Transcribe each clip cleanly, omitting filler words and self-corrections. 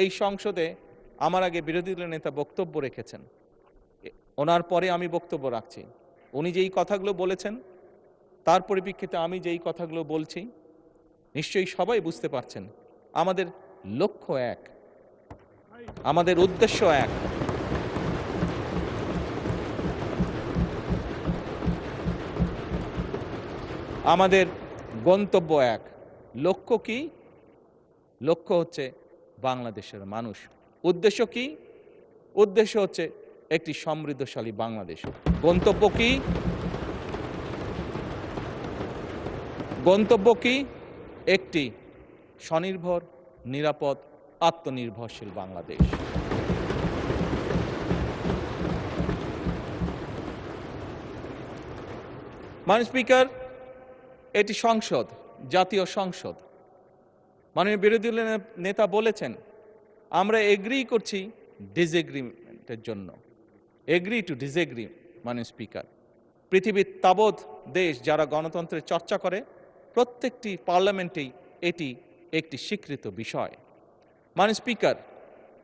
এই সংসদে আমার আগে বিরোধী দলের নেতা বক্তব্য রেখেছেন, ওনার পরে আমি বক্তব্য রাখছি। উনি যেই কথাগুলো বলেছেন তার পরিপ্রেক্ষিতে আমি যেই কথাগুলো বলছি, নিশ্চয়ই সবাই বুঝতে পারছেন আমাদের লক্ষ্য এক, আমাদের উদ্দেশ্য এক। আমাদের গন্তব্য এক। লক্ষ্য কি? লক্ষ্য হচ্ছে বাংলাদেশের মানুষ। উদ্দেশ্য কি? উদ্দেশ্য হচ্ছে একটি সমৃদ্ধশালী বাংলাদেশ। গন্তব্য কি? গন্তব্য কি? একটি স্বনির্ভর, নিরাপদ, আত্মনির্ভরশীল বাংলাদেশ। মাননীয় স্পিকার, এটি সংসদ, জাতীয় সংসদ। মাননীয় বিরোধী দলের নেতা বলেছেন আমরা এগ্রি করছি ডিসএগ্রিমেন্টের জন্য। Agree to disagree. মাননীয় স্পিকার, পৃথিবীর তাবৎ দেশ যারা গণতন্ত্রের চর্চা করে প্রত্যেকটি পার্লামেন্টেই এটি একটি স্বীকৃত বিষয়। মাননীয় স্পিকার,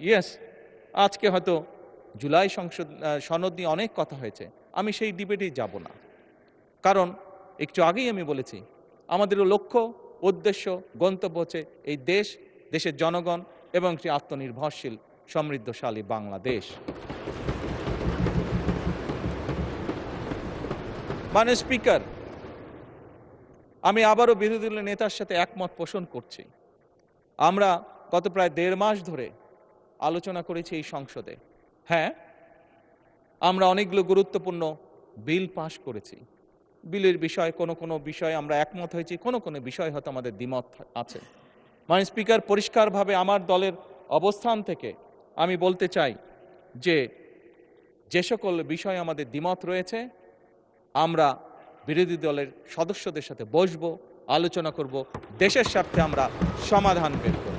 ইয়েস, আজকে হয়তো জুলাই সনদ নিয়ে অনেক কথা হয়েছে, আমি সেই ডিবেটেই যাব না। কারণ একটু আগেই আমি বলেছি আমাদের লক্ষ্য, উদ্দেশ্য, গন্তব্য হচ্ছে এই দেশ, দেশের জনগণ এবং একটি আত্মনির্ভরশীল সমৃদ্ধশালী বাংলাদেশ। মাননীয় স্পিকার, আমি আবারও বিরোধী দলের নেতার সাথে একমত পোষণ করছি। আমরা গত প্রায় 1.5 মাস ধরে আলোচনা করেছি এই সংসদে। হ্যাঁ, আমরা অনেকগুলো গুরুত্বপূর্ণ বিল পাশ করেছি। বিলের বিষয়ে কোনো বিষয়ে আমরা একমত হয়েছি, কোনো বিষয় হয়তো আমাদের দ্বিমত আছে। মাননীয় স্পিকার, পরিষ্কারভাবে আমার দলের অবস্থান থেকে আমি বলতে চাই যে সকল বিষয়ে আমাদের দ্বিমত রয়েছে আমরা বিরোধী দলের সদস্যদের সাথে বসবো, আলোচনা করব, দেশের স্বার্থে আমরা সমাধান বের করব।